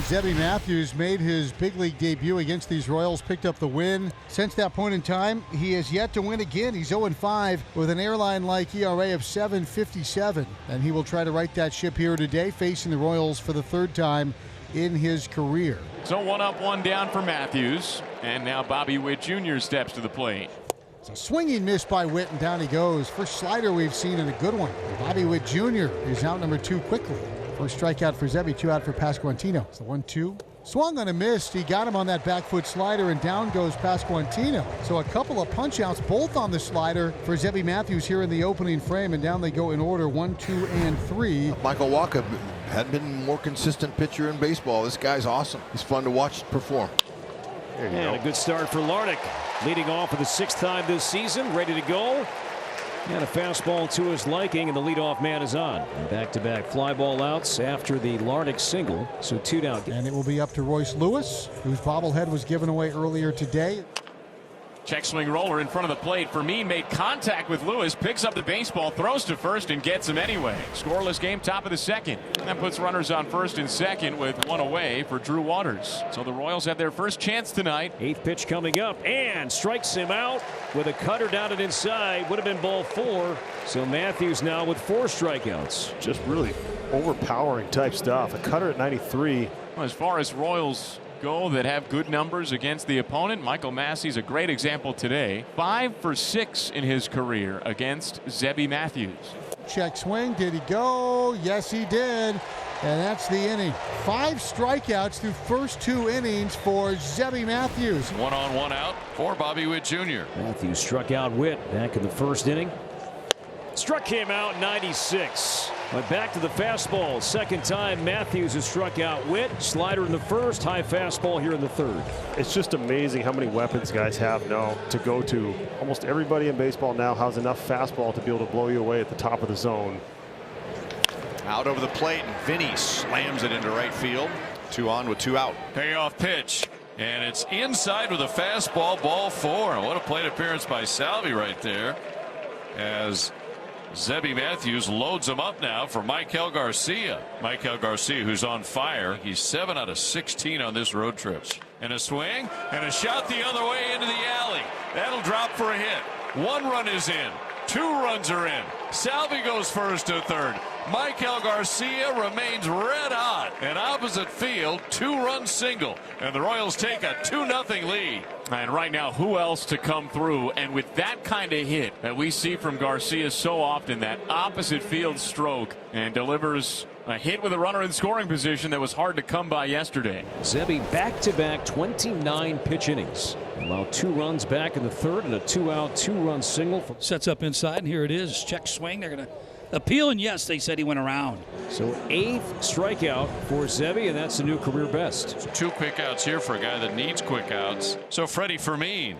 Zebby Matthews made his big league debut against these Royals, picked up the win. Since that point in time, he has yet to win again. He's 0-5 with an airline-like ERA of 7.57, and he will try to right that ship here today, facing the Royals for the third time in his career. So 1 up, 1 down for Matthews, and now Bobby Witt Jr. steps to the plate. It's a swinging miss by Witt, and down he goes. First slider we've seen, and a good one. Bobby Witt Jr. is out number 2 quickly. First strikeout for Zebby, 2 out for Pasquantino. It's the 1-2. Swung on a miss. He got him on that back foot slider, and down goes Pasquantino. So a couple of punch outs, both on the slider for Zebby Matthews here in the opening frame, and down they go in order 1, 2, and 3. Michael Wacha hadn't been a more consistent pitcher in baseball. This guy's awesome. He's fun to watch perform. There you go. A good start for Larnach, leading off for the 6th time this season, ready to go. And a fastball to his liking, and the leadoff man is on. Back-to-back fly ball outs after the Larnach single, so 2 down. And it will be up to Royce Lewis, whose bobblehead was given away earlier today. Check swing roller in front of the plate. Fermin made contact with Lewis, picks up the baseball, throws to first, and gets him anyway. Scoreless game, top of the 2nd. And that puts runners on first and second with 1 away for Drew Waters. So the Royals have their first chance tonight. 8th pitch coming up, and strikes him out with a cutter down and inside. Would have been ball 4. So Matthews now with 4 strikeouts. Just really overpowering type stuff. A cutter at 93. Well, as far as Royals go that have good numbers against the opponent, Michael Massey's a great example today. 5 for 6 in his career against Zebby Matthews. Check swing. Did he go? Yes, he did. And that's the inning. 5 strikeouts through first 2 innings for Zebby Matthews. 1 on, 1 out for Bobby Witt Jr. Matthews struck out Witt back in the 1st inning. Struck him out 96. But back to the fastball. 2nd time Matthews has struck out Witt. Slider in the 1st, high fastball here in the 3rd. It's just amazing how many weapons guys have now to go to. Almost everybody in baseball now has enough fastball to be able to blow you away at the top of the zone. Out over the plate, and Vinny slams it into right field. 2 on with 2 out. Payoff pitch, and it's inside with a fastball, ball 4. What a plate appearance by Salvi right there, as Zebby Matthews loads him up now for Michael Garcia. Michael Garcia, who's on fire. He's 7 out of 16 on this road trip. And a swing and a shot the other way into the alley. That'll drop for a hit. 1 run is in. 2 runs are in. Salvi goes first to third. Michael Garcia remains red hot in opposite field. 2-run single, and the Royals take a 2-0 lead. And right now, who else to come through? And with that kind of hit that we see from Garcia so often, that opposite field stroke, and delivers a hit with a runner in scoring position that was hard to come by yesterday. Zebby back-to-back 29 pitch innings. Allow 2 runs back in the 3rd and a 2-out, 2-run single. Sets up inside, and here it is. Check swing. They're going to appeal, and yes, they said he went around. So 8th strikeout for Zebby, and that's the new career best. 2 quick outs here for a guy that needs quick outs. So Freddie Fermin.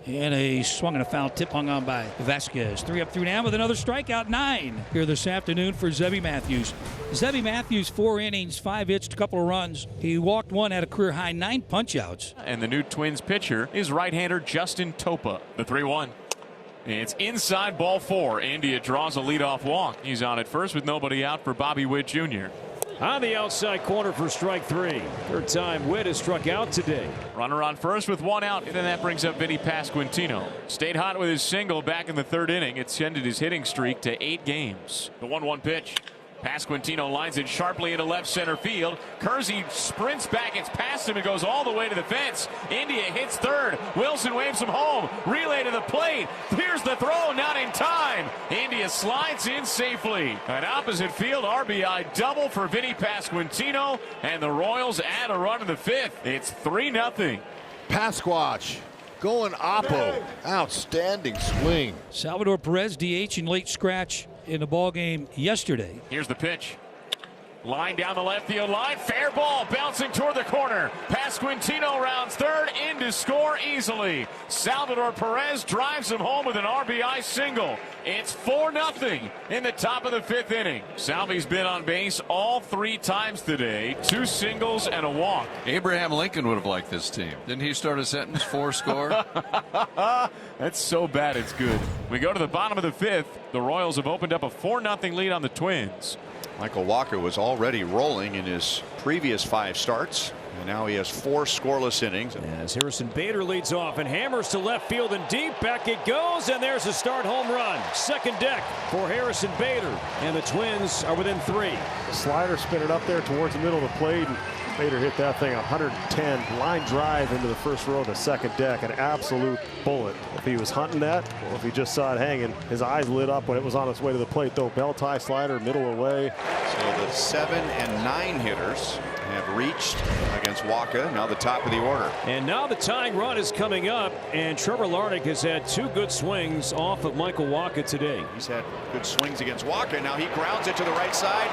And a swung and a foul tip hung on by Vasquez. 3 up, 3 down with another strikeout. 9 here this afternoon for Zebby Matthews. Zebby Matthews, 4 innings, 5 hits, a couple of runs. He walked 1, had a career high 9 punch outs. And the new Twins pitcher is right-hander Justin Topa. The 3-1. It's inside, ball 4. India draws a leadoff walk. He's on at first with nobody out for Bobby Witt Jr. On the outside corner for strike 3. 3rd time Witt has struck out today. Runner on first with 1 out, and then that brings up Vinny Pasquantino. Stayed hot with his single back in the 3rd inning. Extended his hitting streak to 8 games. The 1-1 pitch. Pasquantino lines it sharply into left center field. Kersey sprints back. It's past him. It goes all the way to the fence. India hits 3rd. Wilson waves him home. Relay to the plate. Here's the throw. Not in time. India slides in safely. An opposite field RBI double for Vinny Pasquantino. And the Royals add a run in the 5th. It's 3-0. Pasquatch going oppo. Outstanding swing. Salvador Perez, DH and late scratch in the ball game yesterday. Here's the pitch. Line down the left field line. Fair ball bouncing toward the corner. Pasquantino rounds 3rd in to score easily. Salvador Perez drives him home with an RBI single. It's 4-0 in the top of the 5th inning. Salvi's been on base all 3 times today. 2 singles and a walk. Abraham Lincoln would have liked this team. Didn't he start a sentence? 4 score. That's so bad it's good. We go to the bottom of the 5th. The Royals have opened up a 4-0 lead on the Twins. Michael Wacha was already rolling in his previous 5 starts, and now he has 4 scoreless innings. As Harrison Bader leads off and hammers to left field and deep, back it goes, and there's a start home run. Second deck for Harrison Bader, and the Twins are within 3. The slider spinning up there towards the middle of the plate, and Bader hit that thing 110 line drive into the first row of the second deck. An absolute bullet. If he was hunting that, or if he just saw it hanging, his eyes lit up when it was on its way to the plate, though. Bell tie slider, middle away. So the 7 and 9 hitters have reached against Wacha. Now the top of the order. And now the tying run is coming up, and Trevor Larnach has had 2 good swings off of Michael Wacha today. He's had good swings against Wacha. Now he grounds it to the right side.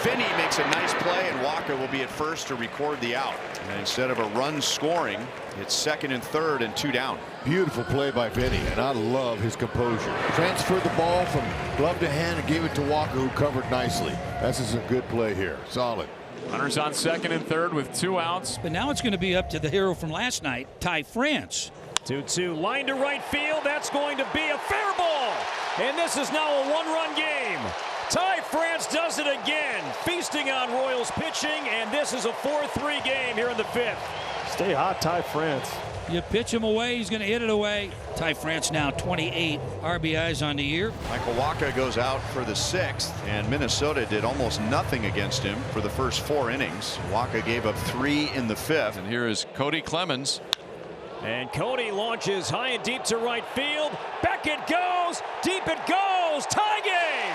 Vinny makes a nice play, and Wacha will be at first to record the out. And instead of a run scoring, it's second and third and 2 down. Beautiful play by Vinny, and I love his composure. Transferred the ball from glove to hand and gave it to Wacha, who covered nicely. This is a good play here. Solid. Runners on second and third with 2 outs. But now it's going to be up to the hero from last night, Ty France. 2-2, line to right field. That's going to be a fair ball. And this is now a 1-run game. Ty France does it again, feasting on Royals pitching, and this is a 4-3 game here in the 5th. Stay hot, Ty France. You pitch him away, he's going to hit it away. Ty France now 28 RBIs on the year. Michael Wacha goes out for the 6th, and Minnesota did almost nothing against him for the first 4 innings. Wacha gave up 3 in the 5th. And here is Cody Clemens. And Cody launches high and deep to right field. Back it goes, deep it goes, tie game!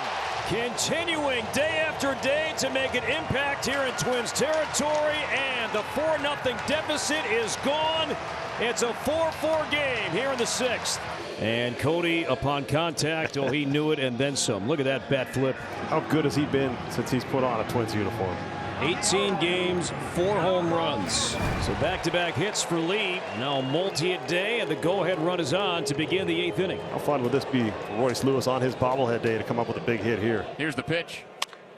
Continuing day after day to make an impact here in Twins territory, and the 4-0 deficit is gone. It's a 4-4 game here in the 6th. And Cody, upon contact, oh, he knew it and then some. Look at that bat flip. How good has he been since he's put on a Twins uniform? 18 games, 4 home runs. So back-to-back hits for Lee. Now multi-hit day, and the go-ahead run is on to begin the 8th inning. How fun would this be for Royce Lewis on his bobblehead day to come up with a big hit here? Here's the pitch.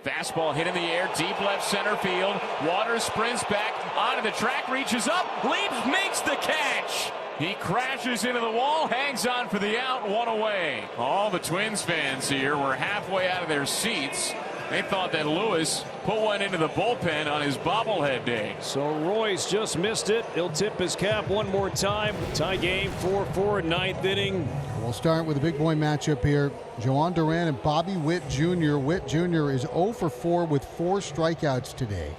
Fastball hit in the air, deep left center field. Waters sprints back onto the track, reaches up, leaps, makes the catch. He crashes into the wall, hangs on for the out, 1 away. All the Twins fans here were halfway out of their seats. They thought that Lewis put one into the bullpen on his bobblehead day. So Royce just missed it. He'll tip his cap one more time. Tie game 4-4, 9th inning. We'll start with a big boy matchup here. Joan Duran and Bobby Witt Jr. Witt Jr. is 0 for 4 with 4 strikeouts today.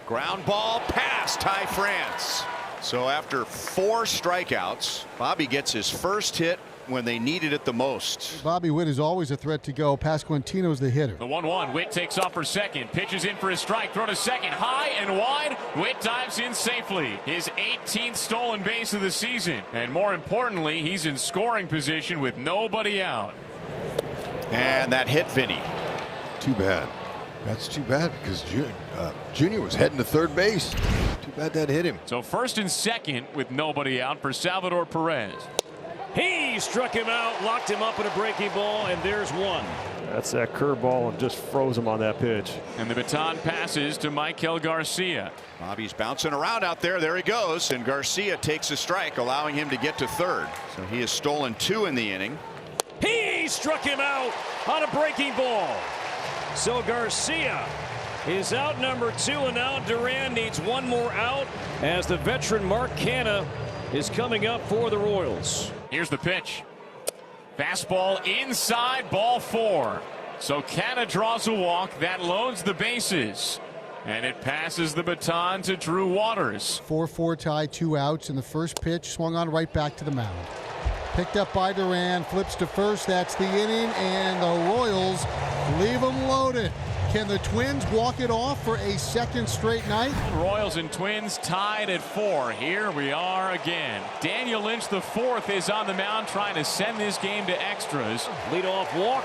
Ground ball past Ty France. So after 4 strikeouts, Bobby gets his first hit when they needed it the most. Bobby Witt is always a threat to go. Pasquantino's the hitter. The 1-1. Witt takes off for second. Pitches in for a strike. Throw to second. High and wide. Witt dives in safely. His 18th stolen base of the season. And more importantly, he's in scoring position with nobody out. And that hit Vinny. Too bad. That's too bad because Junior was heading to third base. Too bad that hit him. So first and second with nobody out for Salvador Perez. He struck him out, locked him up in a breaking ball, and there's 1. That's that curveball and just froze him on that pitch. And the baton passes to Michael Garcia. Bobby's bouncing around out there. There he goes. And Garcia takes a strike, allowing him to get to third. So he has stolen 2 in the inning. He struck him out on a breaking ball. So Garcia is out number 2, and now Duran needs 1 more out as the veteran Mark Canha is coming up for the Royals. Here's the pitch. Fastball inside, ball 4. So Canha draws a walk that loads the bases. And it passes the baton to Drew Waters. 4-4 tie, 2 outs, and the first pitch swung on right back to the mound. Picked up by Duran, flips to first. That's the inning, and the Royals leave them loaded. Can the Twins walk it off for a second straight night? Royals and Twins tied at 4. Here we are again. Daniel Lynch, the 4th, is on the mound trying to send this game to extras. Leadoff walk.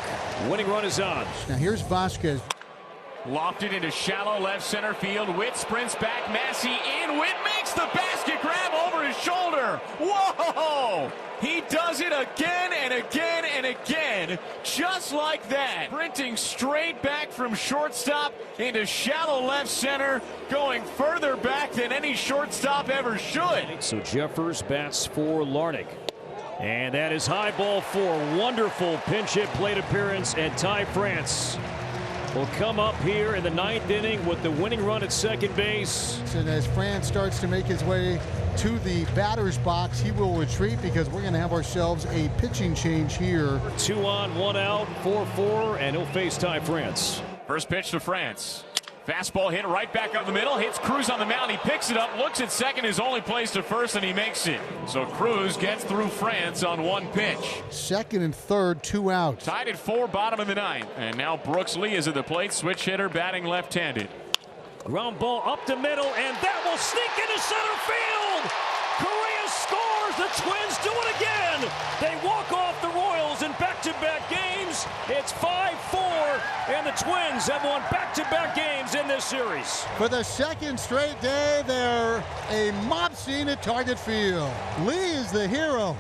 Winning run is on. Now here's Vasquez. Lofted into shallow left center field. Witt sprints back. Massey in. Witt makes the basket grab over his shoulder. Whoa! He does it again and again and again. Just like that. Sprinting straight back from shortstop into shallow left center. Going further back than any shortstop ever should. So Jeffers bats for Larnach. And that is high, ball 4. Wonderful pinch hit plate appearance, and Ty France will come up here in the 9th inning with the winning run at second base. And as France starts to make his way to the batter's box, he will retreat because we're going to have ourselves a pitching change here. 2 on, 1 out, 4-4, and he'll face Ty France. First pitch to France. Fastball hit right back up the middle. Hits Cruz on the mound. He picks it up, looks at second, his only place to first, and he makes it. So Cruz gets through France on 1 pitch. Second and third, 2 outs. Tied at 4, bottom of the 9th. And now Brooks Lee is at the plate. Switch hitter batting left-handed. Ground ball up the middle, and that will sneak into center field. Correa scores. The Twins do it again. They walk off the Royals in back-to-back games. It's 5-4, and the Twins have won back-to-back games in this series. For the second straight day, they're a mob scene at Target Field. Lee is the hero.